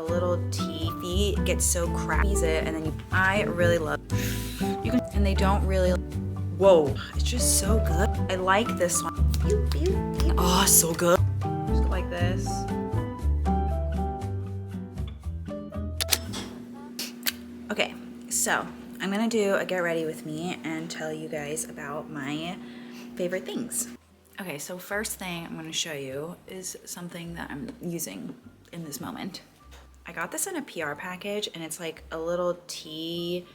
A little tea feet gets so crappy, and then I really love, and they don't really, whoa, it's just so good. I like this one. Oh, so good. Just go like this. Okay, so I'm gonna do a get ready with me and tell you guys about my favorite things. Okay, so first thing I'm gonna show you is something that I'm using in this moment. I got this in a PR package and it's like a little tea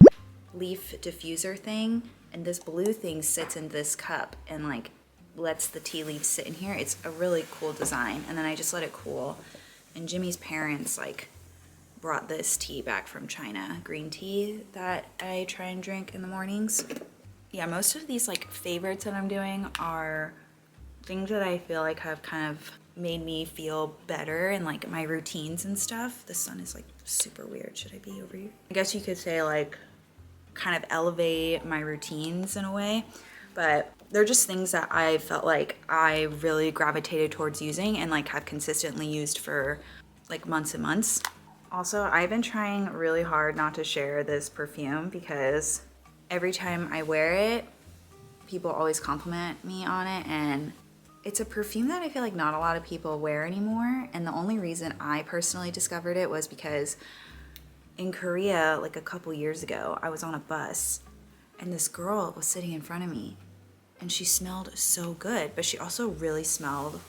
leaf diffuser thing, and this blue thing sits in this cup and like lets the tea leaves sit in here. It's a really cool design, and then I just let it cool. And Jimmy's parents like brought this tea back from China, green tea that I try and drink in the mornings. Yeah, most of these like favorites that I'm doing are things that I feel like have kind of made me feel better in like my routines and stuff. The sun is like super weird. Should I be over here? I guess you could say like kind of elevate my routines in a way, but they're just things that I felt like I really gravitated towards using and like have consistently used for like months and months. Also, I've been trying really hard not to share this perfume because every time I wear it, people always compliment me on it, and it's a perfume that I feel like not a lot of people wear anymore. And the only reason I personally discovered it was because in Korea, like a couple years ago, I was on a bus and this girl was sitting in front of me and she smelled so good, but she also really smelled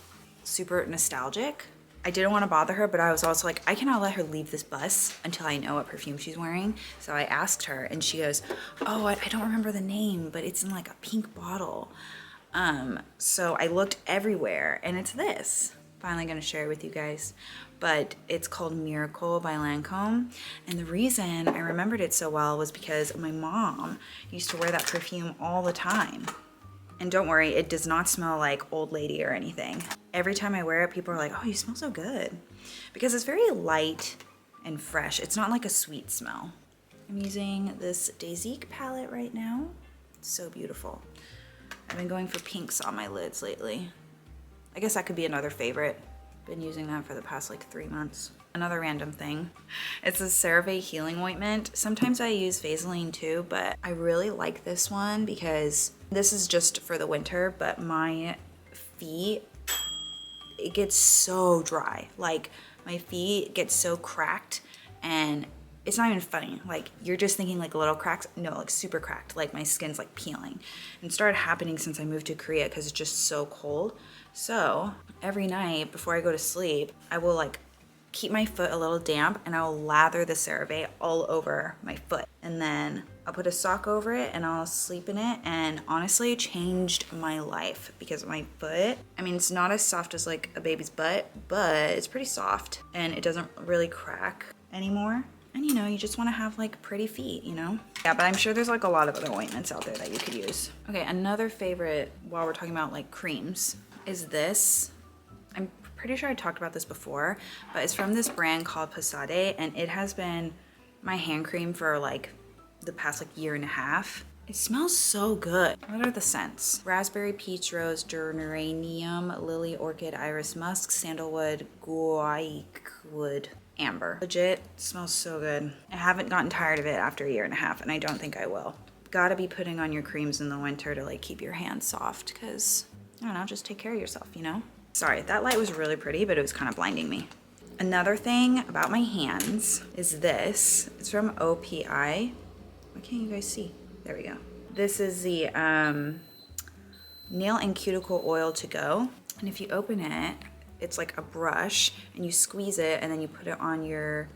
super nostalgic. I didn't want to bother her, but I was also like, I cannot let her leave this bus until I know what perfume she's wearing. So I asked her and she goes, oh, I don't remember the name, but it's in like a pink bottle. So I looked everywhere and it's this. Finally gonna share it with you guys, but it's called Miracle by Lancome. And the reason I remembered it so well was because my mom used to wear that perfume all the time. And don't worry, it does not smell like old lady or anything. Every time I wear it, people are like, oh, you smell so good. Because it's very light and fresh. It's not like a sweet smell. I'm using this Dasique palette right now. It's so beautiful. I've been going for pinks on my lids lately. I guess that could be another favorite. Been using that for the past like 3 months. Another random thing. It's a Cerave healing ointment. Sometimes I use Vaseline too, but I really like this one because this is just for the winter, but my feet, it gets so dry. Like my feet get so cracked, and it's not even funny. Like you're just thinking like little cracks. No, like super cracked. Like my skin's like peeling. And it started happening since I moved to Korea because it's just so cold. So every night before I go to sleep, I will like keep my foot a little damp and I'll lather the CeraVe all over my foot. And then I'll put a sock over it and I'll sleep in it. And honestly, it changed my life because my foot, I mean, it's not as soft as like a baby's butt, but it's pretty soft and it doesn't really crack anymore. And you know, you just want to have like pretty feet, you know? Yeah, but I'm sure there's like a lot of other ointments out there that you could use. Okay, another favorite while we're talking about like creams is this. I'm pretty sure I talked about this before, but it's from this brand called Pesade, and it has been my hand cream for like the past like year and a half. It smells so good. What are the scents? Raspberry, peach, rose, geranium, lily, orchid, iris, musk, sandalwood, guaiac, amber. Legit smells so good. I haven't gotten tired of it after a year and a half, and I don't think I will. Gotta be putting on your creams in the winter to like keep your hands soft, because I don't know, just take care of yourself, you know? Sorry, that light was really pretty, but it was kind of blinding me. Another thing about my hands is this. It's from OPI. Why can't you guys see? There we go. This is the nail and cuticle oil to go. And if you open it, it's like a brush and you squeeze it and then you put it on your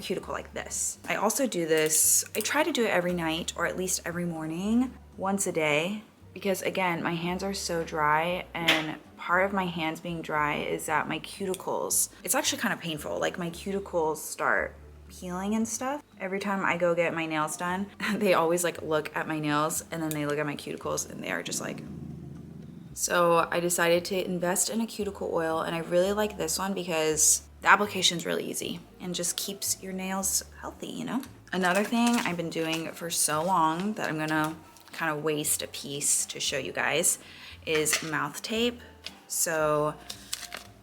cuticle like this. I also do this, I try to do it every night or at least every morning, once a day, because again, my hands are so dry, and part of my hands being dry is that my cuticles, it's actually kind of painful. Like my cuticles start peeling and stuff. Every time I go get my nails done, they always like look at my nails and then they look at my cuticles and they are just like. So I decided to invest in a cuticle oil, and I really like this one because the application is really easy and just keeps your nails healthy, you know? Another thing I've been doing for so long that I'm gonna kind of waste a piece to show you guys is mouth tape. So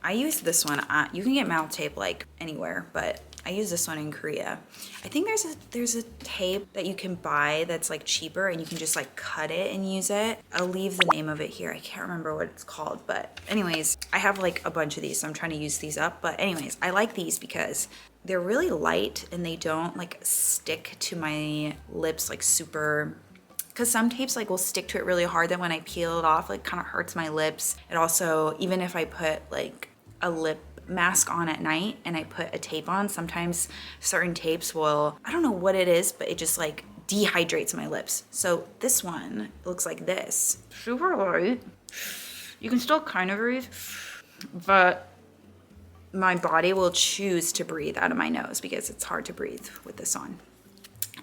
I use this one. You can get mouth tape like anywhere, but I use this one in Korea. I think there's a tape that you can buy that's like cheaper and you can just like cut it and use it. I'll leave the name of it here. I can't remember what it's called, but anyways, I have like a bunch of these, so I'm trying to use these up. But anyways, I like these because they're really light and they don't like stick to my lips like super, because some tapes like will stick to it really hard, that when I peel it off, like kind of hurts my lips. It also, even if I put like a lip mask on at night and I put a tape on, sometimes certain tapes will, I don't know what it is, but it just like dehydrates my lips. So this one looks like this. Super light. You can still kind of breathe, but my body will choose to breathe out of my nose because it's hard to breathe with this on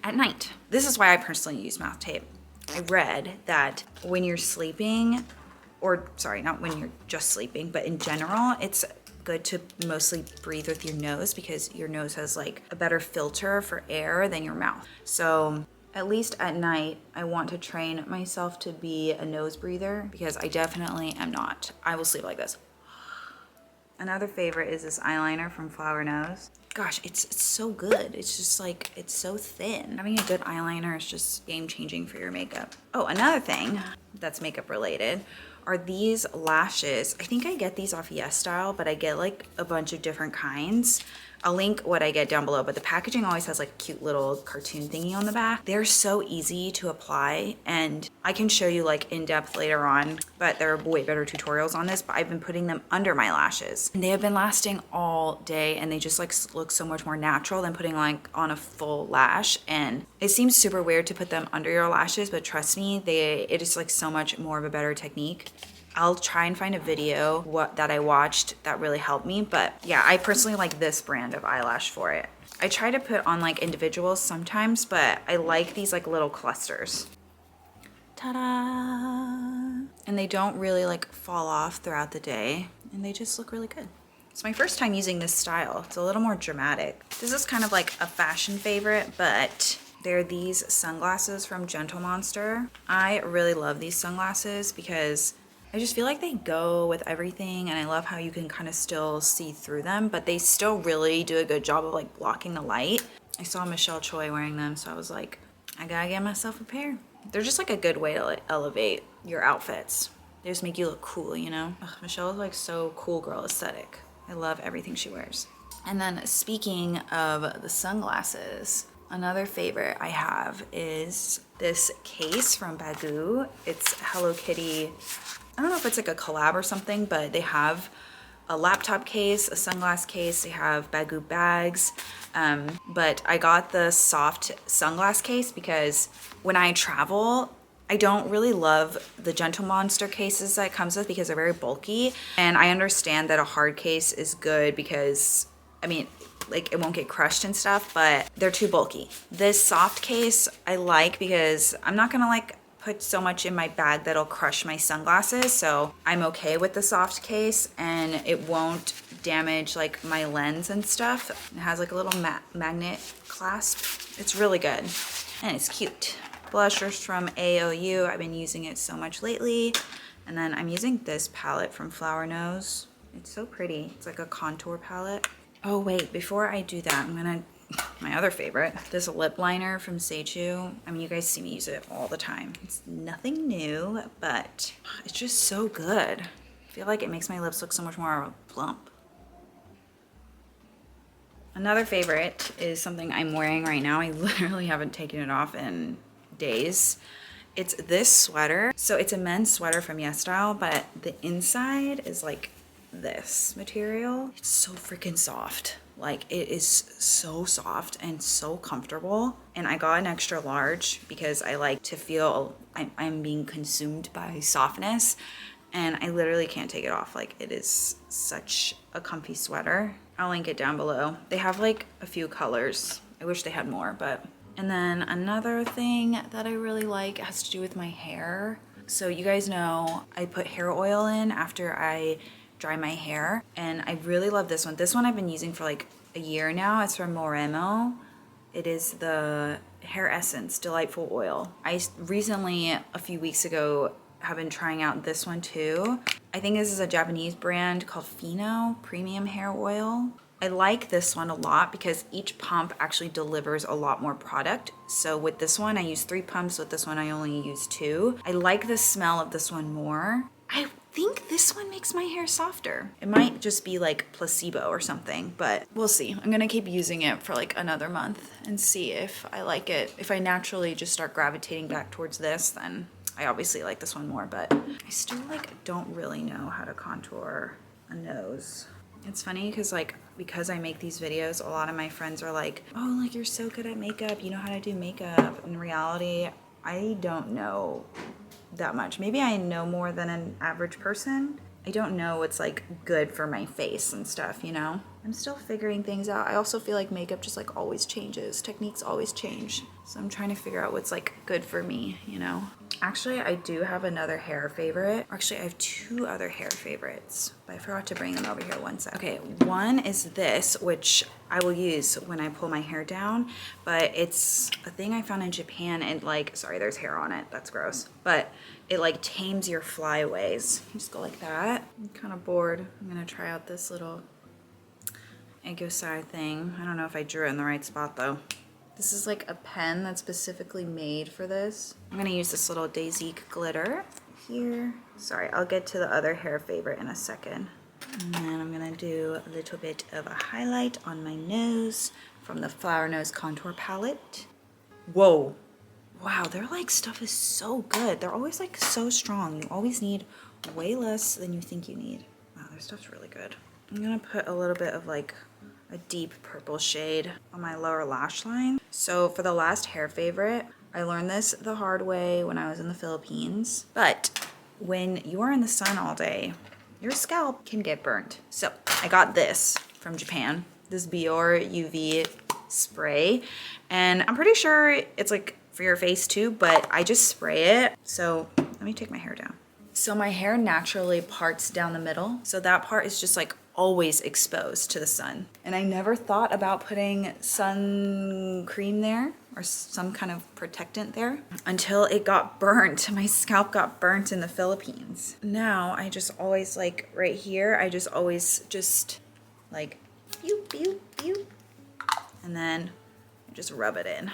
at night. This is why I personally use mouth tape. I read that when you're sleeping, or sorry, not when you're just sleeping, but in general, it's good to mostly breathe with your nose because your nose has like a better filter for air than your mouth. So at least at night, I want to train myself to be a nose breather because I definitely am not. I will sleep like this. Another favorite is this eyeliner from Flowerknows. Gosh, it's so good. It's just like, it's so thin. Having a good eyeliner is just game changing for your makeup. Oh, another thing that's makeup related are these lashes. I think I get these off YesStyle, but I get like a bunch of different kinds. I'll link what I get down below, but the packaging always has like a cute little cartoon thingy on the back. They're so easy to apply, and I can show you like in depth later on, but there are way better tutorials on this, but I've been putting them under my lashes. And they have been lasting all day, and they just like look so much more natural than putting like on a full lash. And it seems super weird to put them under your lashes, but trust me, it is like so much more of a better technique. I'll try and find a video that I watched that really helped me, but yeah, I personally like this brand of eyelash for it. I try to put on like individuals sometimes, but I like these like little clusters. Ta-da! And they don't really like fall off throughout the day, and they just look really good. It's my first time using this style. It's a little more dramatic. This is kind of like a fashion favorite, but they're these sunglasses from Gentle Monster. I really love these sunglasses because I just feel like they go with everything, and I love how you can kind of still see through them, but they still really do a good job of like blocking the light. I saw Michelle Choi wearing them, so I was like, I gotta get myself a pair. They're just like a good way to like elevate your outfits. They just make you look cool, you know? Ugh, Michelle is like so cool girl aesthetic. I love everything she wears. And then speaking of the sunglasses, another favorite I have is this case from Baggu. It's Hello Kitty. I don't know if it's like a collab or something, but they have a laptop case, a sunglass case, they have Baggu bags. But I got the soft sunglass case because when I travel, I don't really love the Gentle Monster cases that it comes with because they're very bulky. And I understand that a hard case is good because, I mean, like it won't get crushed and stuff, but they're too bulky. This soft case I like because I'm not gonna like put so much in my bag that'll crush my sunglasses, so I'm okay with the soft case, and it won't damage like my lens and stuff. It has like a little magnet clasp. It's really good, and it's cute. Blushers from AOU. I've been using it so much lately. And then I'm using this palette from Flowerknows. It's so pretty. It's like a contour palette. Oh wait, before I do that, I'm gonna, my other favorite, this lip liner from Sacheu. I mean, you guys see me use it all the time. It's nothing new, but it's just so good. I feel like it makes my lips look so much more plump. Another favorite is something I'm wearing right now. I literally haven't taken it off in days. It's this sweater. So it's a men's sweater from YesStyle, but the inside is like this material. It's so freaking soft. Like, it is so soft and so comfortable. And I got an extra large because I like to feel I'm being consumed by softness, and I literally can't take it off. Like, it is such a comfy sweater. I'll link it down below. They have like a few colors. I wish they had more, but. And then another thing that I really like has to do with my hair. So you guys know I put hair oil in after I dry my hair, and I really love this one. This one I've been using for like a year now. It's from Moremo. It is the Hair Essence Delightful Oil. I recently, a few weeks ago, have been trying out this one too. I think this is a Japanese brand called Fino Premium Hair Oil. I like this one a lot because each pump actually delivers a lot more product. So with this one, I use 3 pumps. With this one, I only use 2. I like the smell of this one more. I think this one makes my hair softer. It might just be like placebo or something, but we'll see. I'm gonna keep using it for like another month and see if I like it. If I naturally just start gravitating back towards this, then I obviously like this one more, but I still like don't really know how to contour a nose. It's funny because I make these videos, a lot of my friends are like, oh, like you're so good at makeup, you know how to do makeup. In reality, I don't know that much. Maybe I know more than an average person. I don't know what's like good for my face and stuff, you know? I'm still figuring things out. I also feel like makeup just like always changes. Techniques always change. So I'm trying to figure out what's like good for me, you know? Actually, I do have another hair favorite. Actually, I have 2 other hair favorites, but I forgot to bring them over here one sec. Okay, one is this, which I will use when I pull my hair down, but it's a thing I found in Japan and like, sorry, there's hair on it. That's gross. But it like tames your flyaways. You just go like that. I'm kind of bored. I'm gonna try out this little Egosai thing. I don't know if I drew it in the right spot though. This is like a pen that's specifically made for this. I'm gonna use this little Dasique glitter here. Sorry, I'll get to the other hair favorite in a second. And then I'm gonna do a little bit of a highlight on my nose from the Flowerknows contour palette. Whoa. Wow, their like stuff is so good. They're always like so strong. You always need way less than you think you need. Wow, their stuff's really good. I'm gonna put a little bit of like a deep purple shade on my lower lash line. So for the last hair favorite, I learned this the hard way when I was in the Philippines. But when you are in the sun all day, your scalp can get burnt. So I got this from Japan, this Biore UV spray. And I'm pretty sure it's like for your face too, but I just spray it. So let me take my hair down. So my hair naturally parts down the middle. So that part is just like always exposed to the sun. And I never thought about putting sun cream there or some kind of protectant there until it got burnt. My scalp got burnt in the Philippines. Now I just always like right here, I just always just like pew, pew, pew. And then I just rub it in.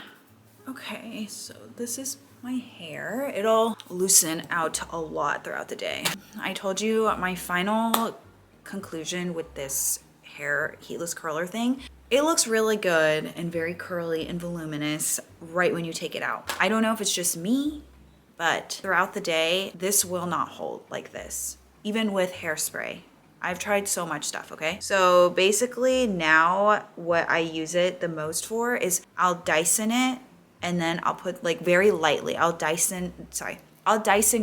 Okay, so this is my hair. It'll loosen out a lot throughout the day. I told you my final conclusion with this hair heatless curler thing. It looks really good and very curly and voluminous right when you take it out. I don't know if it's just me, but throughout the day, this will not hold like this, even with hairspray. I've tried so much stuff, okay? So basically now what I use it the most for is I'll Dyson it and then I'll put like very lightly, I'll Dyson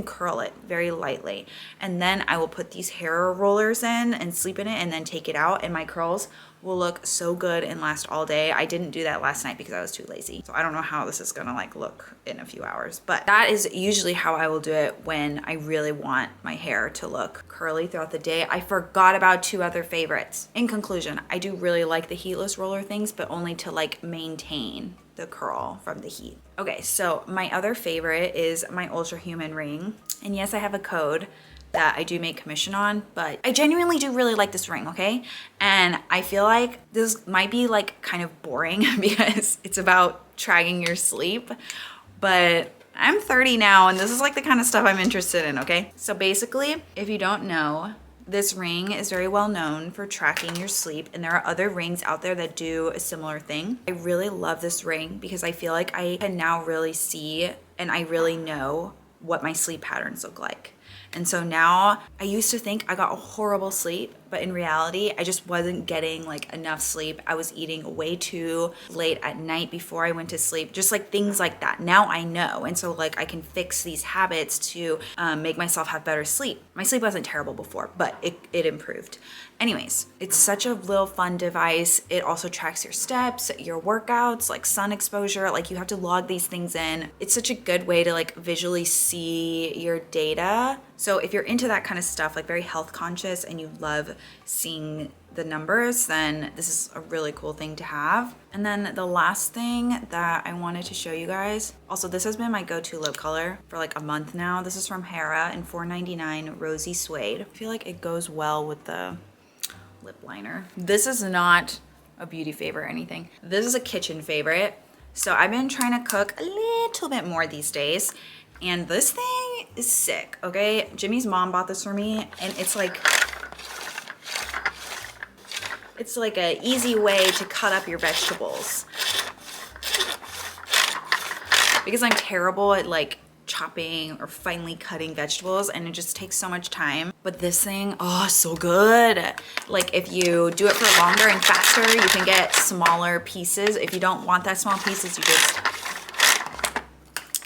curl it very lightly. And then I will put these hair rollers in and sleep in it and then take it out, and my curls will look so good and last all day. I didn't do that last night because I was too lazy. So I don't know how this is gonna like look in a few hours, but that is usually how I will do it when I really want my hair to look curly throughout the day. I forgot about 2 other favorites. In conclusion, I do really like the heatless roller things, but only to like maintain the curl from the heat. Okay, so my other favorite is my Ultra Human ring. And yes, I have a code that I do make commission on, but I genuinely do really like this ring, okay? And I feel like this might be like kind of boring because it's about tracking your sleep, but I'm 30 now and this is like the kind of stuff I'm interested in, okay? So basically, if you don't know, this ring is very well known for tracking your sleep, and there are other rings out there that do a similar thing. I really love this ring because I feel like I can now really see and I really know what my sleep patterns look like. And so now, I used to think I got a horrible sleep, but in reality, I just wasn't getting like enough sleep. I was eating way too late at night before I went to sleep, just like things like that. Now I know. And so like I can fix these habits to make myself have better sleep. My sleep wasn't terrible before, but it improved. Anyways, it's such a little fun device. It also tracks your steps, your workouts, like sun exposure, like you have to log these things in. It's such a good way to like visually see your data. So if you're into that kind of stuff, like very health conscious and you love seeing the numbers, then this is a really cool thing to have. And then the last thing that I wanted to show you guys, also this has been my go-to lip color for like a month now. This is from Hera in $4.99 Rosy Suede. I feel like it goes well with the lip liner. This is not a beauty favorite or anything. This is a kitchen favorite. So I've been trying to cook a little bit more these days, and this thing is sick, okay? Jimmy's mom bought this for me, and it's like an easy way to cut up your vegetables. Because I'm terrible at like chopping or finely cutting vegetables, and it just takes so much time. But this thing, oh, so good. Like if you do it for longer and faster, you can get smaller pieces. If you don't want that small pieces, you just,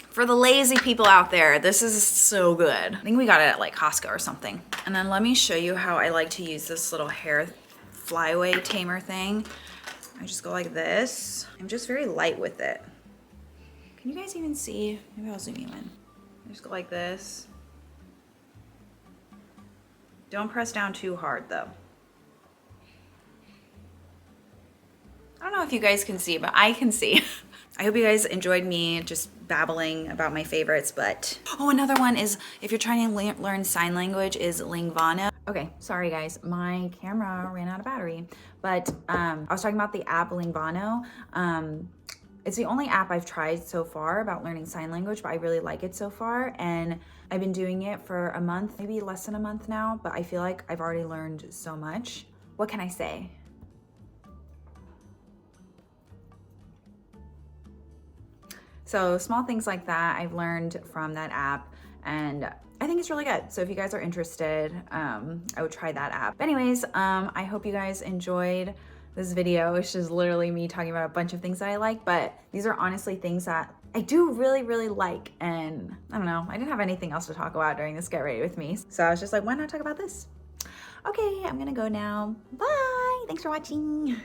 for the lazy people out there, this is so good. I think we got it at like Costco or something. And then let me show you how I like to use this little hair flyaway tamer thing. I just go like this. I'm just very light with it. Can you guys even see? Maybe I'll zoom you in. I just go like this. Don't press down too hard though. I don't know if you guys can see, but I can see. I hope you guys enjoyed me just babbling about my favorites, but... Oh, another one is, if you're trying to learn sign language, is Lingvano. Okay, sorry guys, my camera ran out of battery, but I was talking about the app Lingvano. It's the only app I've tried so far about learning sign language, but I really like it so far. And I've been doing it for a month, maybe less than a month now, but I feel like I've already learned so much. What can I say? So small things like that I've learned from that app, and I think it's really good. So if you guys are interested, I would try that app. But anyways, I hope you guys enjoyed this video. It's just literally me talking about a bunch of things that I like, but these are honestly things that I do really, really like. And I don't know, I didn't have anything else to talk about during this Get Ready With Me. So I was just like, why not talk about this? Okay, I'm gonna go now. Bye, thanks for watching.